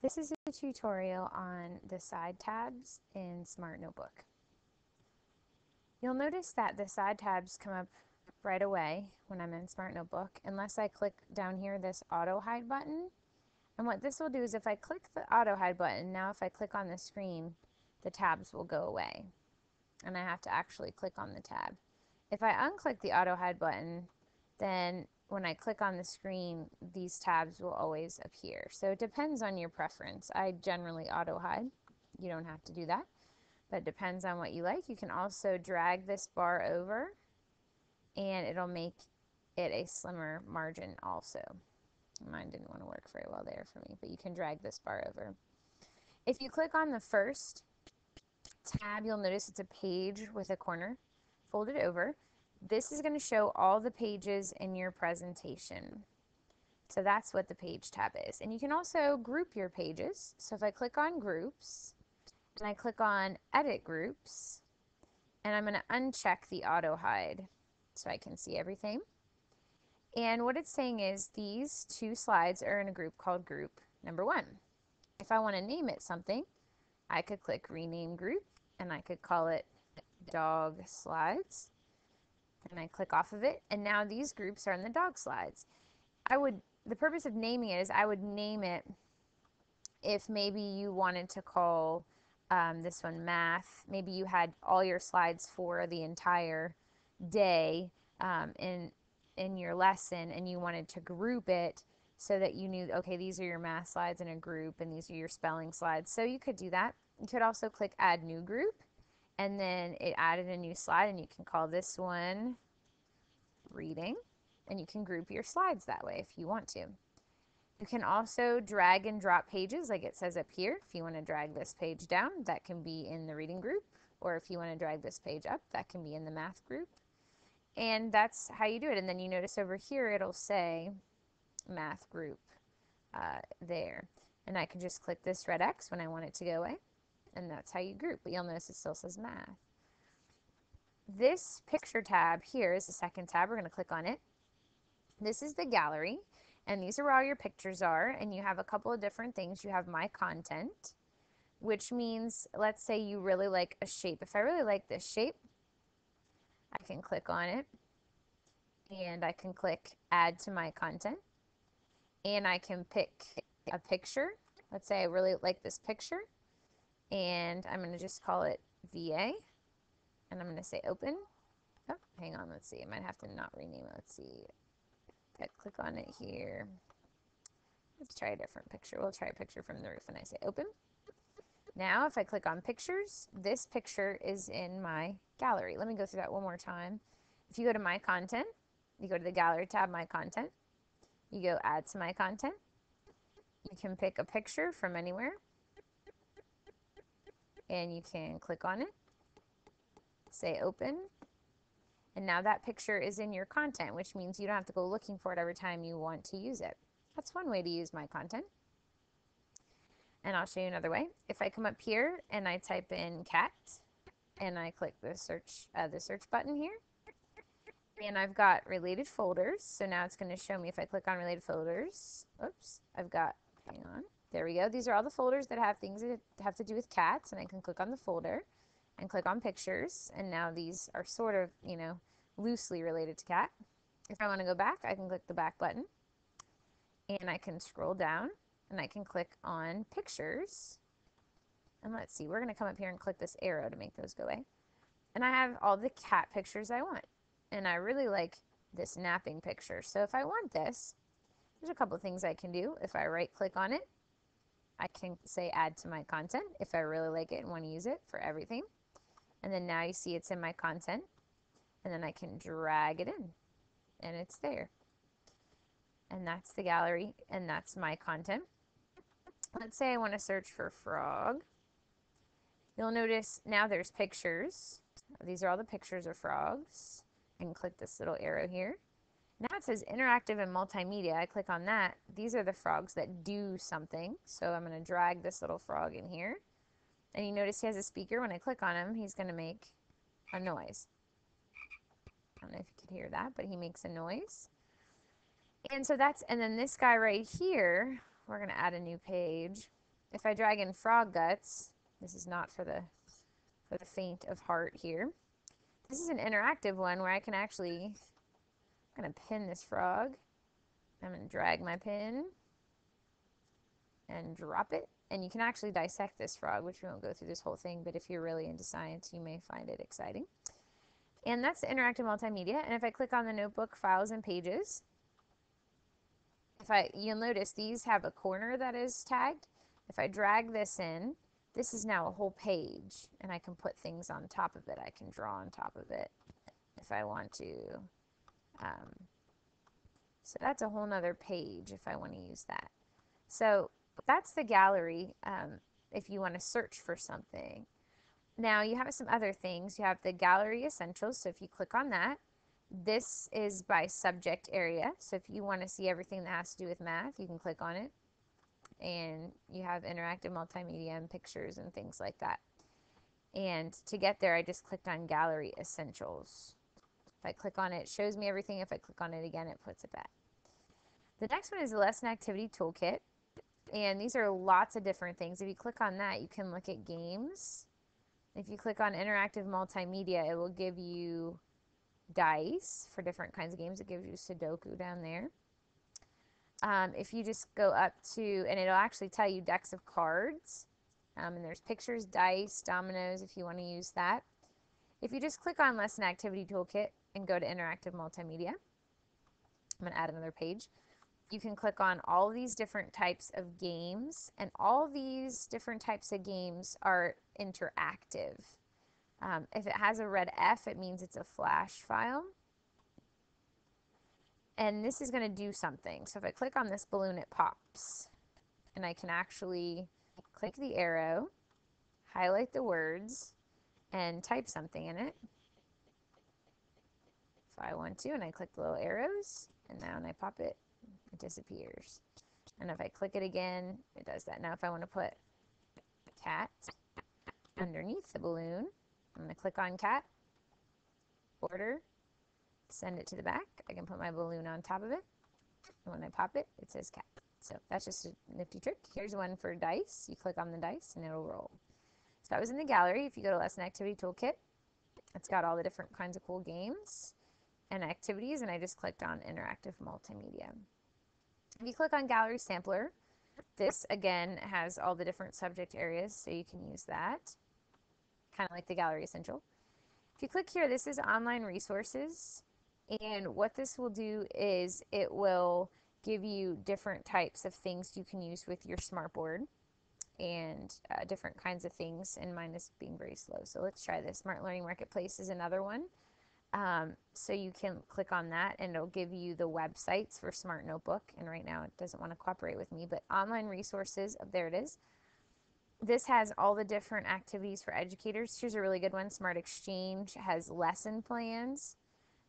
This is a tutorial on the side tabs in Smart Notebook. You'll notice that the side tabs come up right away when I'm in Smart Notebook, unless I click down here this auto hide button. And what this will do is if I click the auto hide button, now if I click on the screen, the tabs will go away. And I have to actually click on the tab. If I unclick the auto hide button, then when I click on the screen, these tabs will always appear. So it depends on your preference. I generally auto hide. You don't have to do that, but it depends on what you like. You can also drag this bar over and it'll make it a slimmer margin also. Mine didn't want to work very well there for me, but you can drag this bar over. If you click on the first tab, you'll notice it's a page with a corner folded over. This is going to show all the pages in your presentation. So that's what the page tab is. And you can also group your pages. So if I click on groups and I click on edit groups, and I'm going to uncheck the auto hide so I can see everything. And what it's saying is these two slides are in a group called group number 1. If I want to name it something, I could click rename group and I could call it dog slides. And I click off of it, and now these groups are in the dog slides. The purpose of naming it is I would name it if maybe you wanted to call this one math. Maybe you had all your slides for the entire day in your lesson, and you wanted to group it so that you knew, okay, these are your math slides in a group, and these are your spelling slides. So you could do that. You could also click add new group, and then it added a new slide, and you can call this one reading, and you can group your slides that way if you want to. You can also drag and drop pages like it says up here. If you want to drag this page down, that can be in the reading group, or if you want to drag this page up, that can be in the math group. And that's how you do it. And then you notice over here it'll say math group there. And I can just click this red X when I want it to go away. And that's how you group. But you'll notice it still says math. This picture tab here is the second tab. We're going to click on it. This is the gallery. And these are where all your pictures are. And you have a couple of different things. You have my content, which means, let's say you really like a shape. If I really like this shape, I can click on it. And I can click add to my content. And I can pick a picture. Let's say I really like this picture. And I'm going to just call it VA. And I'm going to say open. Oh, hang on. Let's see. I might have to not rename it. Let's see. If I click on it here. Let's try a different picture. We'll try a picture from the roof. And I say open. Now, if I click on pictures, this picture is in my gallery. Let me go through that one more time. If you go to my content, you go to the gallery tab, my content. You go add to my content. You can pick a picture from anywhere. And you can click on it. Say open. And now that picture is in your content, which means you don't have to go looking for it every time you want to use it. That's one way to use my content. And I'll show you another way. If I come up here and I type in cat and I click the search button here, and I've got related folders. So now it's going to show me if I click on related folders. Oops, hang on. There we go. These are all the folders that have things that have to do with cats, and I can click on the folder and click on pictures, and now these are sort of, loosely related to cat. If I want to go back, I can click the back button, and I can scroll down, and I can click on pictures. And let's see, we're going to come up here and click this arrow to make those go away. And I have all the cat pictures I want. And I really like this napping picture. So if I want this, there's a couple things I can do. If I right click on it, I can say add to my content if I really like it and want to use it for everything. And then now you see it's in my content. And then I can drag it in. And it's there. And that's the gallery. And that's my content. Let's say I want to search for frog. You'll notice now there's pictures. These are all the pictures of frogs. I can click this little arrow here. Now it says interactive and multimedia. I click on that. These are the frogs that do something. So I'm going to drag this little frog in here. And you notice he has a speaker. When I click on him, he's going to make a noise. I don't know if you could hear that, but he makes a noise. And so and then this guy right here, we're going to add a new page. if I drag in frog guts, this is not for the faint of heart here. This is an interactive one where I can actually, I'm going to pin this frog. I'm going to drag my pin and drop it. And you can actually dissect this frog, which we won't go through this whole thing, but if you're really into science, you may find it exciting. And that's the interactive multimedia. And if I click on the notebook, files, and pages, you'll notice these have a corner that is tagged. If I drag this in, this is now a whole page, and I can put things on top of it. I can draw on top of it if I want to. So that's a whole nother page if I want to use that. So that's the gallery if you want to search for something. Now you have some other things. You have the gallery essentials. So if you click on that, this is by subject area. So if you want to see everything that has to do with math, you can click on it. And you have interactive multimedia and pictures and things like that. And to get there, I just clicked on gallery essentials. If I click on it, it shows me everything. If I click on it again, it puts it back. The next one is the lesson activity toolkit. And these are lots of different things. If you click on that, you can look at games. If you click on interactive multimedia, it will give you dice for different kinds of games. It gives you Sudoku down there. If you just go up to, and it'll actually tell you decks of cards. And there's pictures, dice, dominoes, if you want to use that. If you just click on lesson activity toolkit and go to interactive multimedia, I'm going to add another page. You can click on all of these different types of games, and all these different types of games are interactive. If it has a red F, it means it's a flash file. And this is going to do something. So if I click on this balloon, it pops. And I can actually click the arrow, highlight the words, and type something in it. If I want to, and I click the little arrows, and now when I pop it, it disappears. And if I click it again, it does that. Now if I want to put cat underneath the balloon, I'm going to click on cat, border, send it to the back. I can put my balloon on top of it. And when I pop it, it says cat. So that's just a nifty trick. Here's one for dice. You click on the dice and it'll roll. So that was in the gallery. If you go to lesson activity toolkit, it's got all the different kinds of cool games and activities, and I just clicked on interactive multimedia. If you click on gallery sampler, this again has all the different subject areas, so you can use that, kind of like the gallery essential. If you click here, this is online resources, and what this will do is it will give you different types of things you can use with your Smartboard, and different kinds of things, and mine is being very slow, so let's try this. Smart Learning Marketplace is another one. So you can click on that and it'll give you the websites for Smart Notebook, and right now it doesn't want to cooperate with me, but online resources, there it is. This has all the different activities for educators. Here's a really good one. Smart Exchange has lesson plans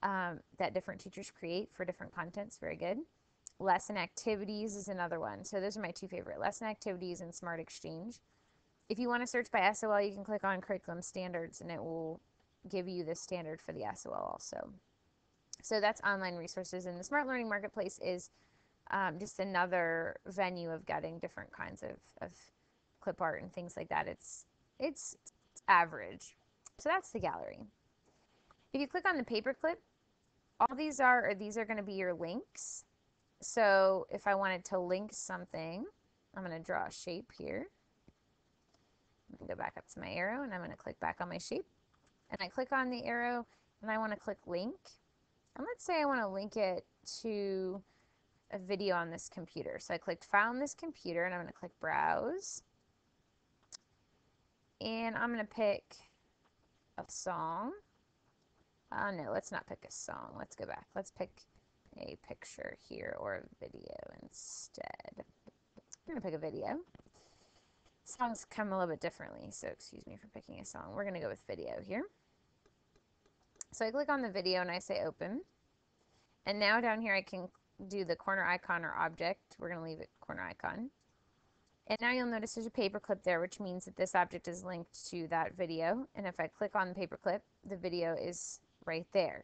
that different teachers create for different contents. Very good. Lesson Activities is another one. So those are my two favorite, Lesson Activities and Smart Exchange. If you want to search by SOL, you can click on Curriculum Standards and it will give you the standard for the SOL also. So that's online resources, and the Smart Learning Marketplace is just another venue of getting different kinds of clip art and things like that. It's average. So that's the gallery. If you click on the paperclip, all these are going to be your links. So if I wanted to link something, I'm going to draw a shape here. I'm going to go back up to my arrow, and I'm going to click back on my shape. And I click on the arrow, and I want to click link. And let's say I want to link it to a video on this computer. So I clicked file on this computer, and I'm going to click browse. And I'm going to pick a song. No, let's not pick a song. Let's go back. Let's pick a picture here, or a video instead. I'm going to pick a video. Songs come a little bit differently, so excuse me for picking a song. We're going to go with video here. So I click on the video and I say open. And now down here I can do the corner icon or object. We're going to leave it corner icon. And now you'll notice there's a paperclip there, which means that this object is linked to that video. And if I click on the paperclip, the video is right there.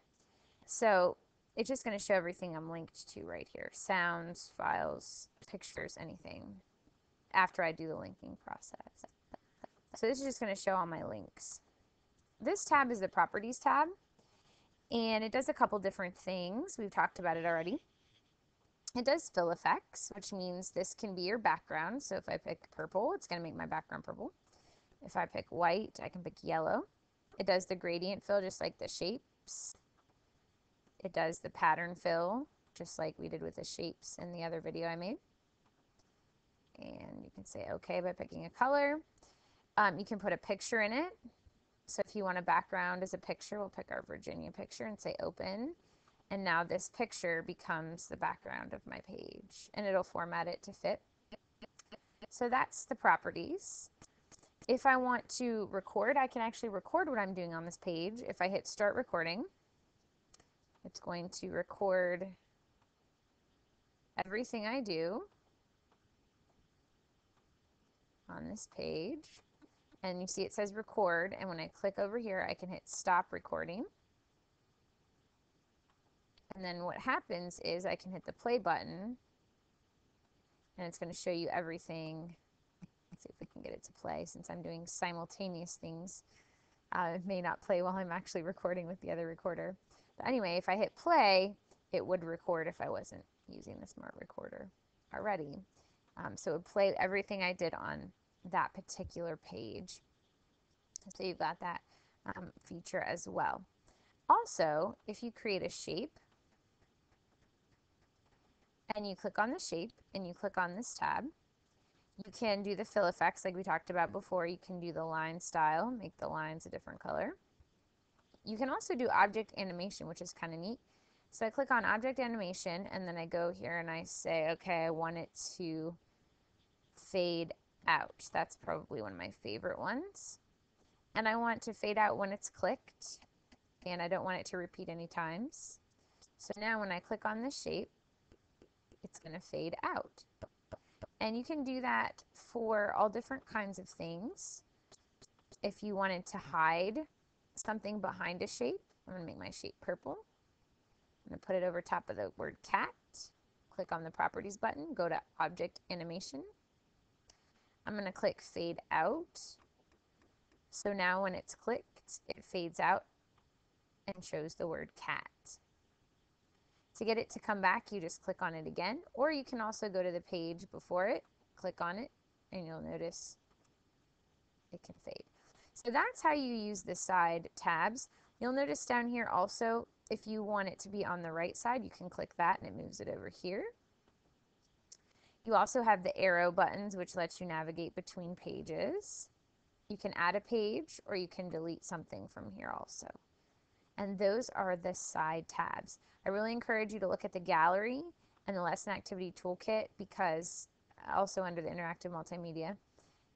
So it's just going to show everything I'm linked to right here. Sounds, files, pictures, anything. after I do the linking process. So this is just going to show all my links. This tab is the Properties tab, and it does a couple different things. We've talked about it already. It does fill effects, which means this can be your background. So if I pick purple, it's going to make my background purple. If I pick white, I can pick yellow. It does the gradient fill, just like the shapes. It does the pattern fill, just like we did with the shapes in the other video I made. And you can say OK by picking a color. You can put a picture in it. So if you want a background as a picture, we'll pick our Virginia picture and say open. And now this picture becomes the background of my page, and it'll format it to fit. So that's the properties. If I want to record, I can actually record what I'm doing on this page. If I hit start recording, it's going to record everything I do on this page. And you see it says record, and when I click over here, I can hit stop recording. And then what happens is I can hit the play button, and it's going to show you everything. Let's see if we can get it to play. Since I'm doing simultaneous things, it may not play while I'm actually recording with the other recorder. But anyway, if I hit play, it would record if I wasn't using the smart recorder already. So it would play everything I did on that particular page. So you've got that feature as well. Also, if you create a shape, and you click on the shape and you click on this tab, you can do the fill effects like we talked about before. You can do the line style, make the lines a different color. You can also do object animation, which is kind of neat. So I click on object animation, and then I go here and I say, okay, I want it to fade out. That's probably one of my favorite ones. And I want to fade out when it's clicked, and I don't want it to repeat any times. So now when I click on this shape, it's going to fade out. And you can do that for all different kinds of things. If you wanted to hide something behind a shape, I'm going to make my shape purple. I'm going to put it over top of the word cat. Click on the properties button, go to object animation. I'm going to click fade out. So now when it's clicked, it fades out and shows the word cat. To get it to come back, you just click on it again, or you can also go to the page before it, click on it, and you'll notice it can fade. So that's how you use the side tabs. You'll notice down here also, if you want it to be on the right side, you can click that and it moves it over here. You also have the arrow buttons, which lets you navigate between pages. You can add a page, or you can delete something from here also. And those are the side tabs. I really encourage you to look at the gallery and the lesson activity toolkit, because also under the interactive multimedia,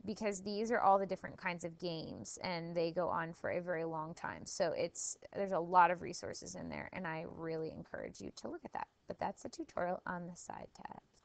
because these are all the different kinds of games and they go on for a very long time. So there's a lot of resources in there, and I really encourage you to look at that. But that's the tutorial on the side tabs.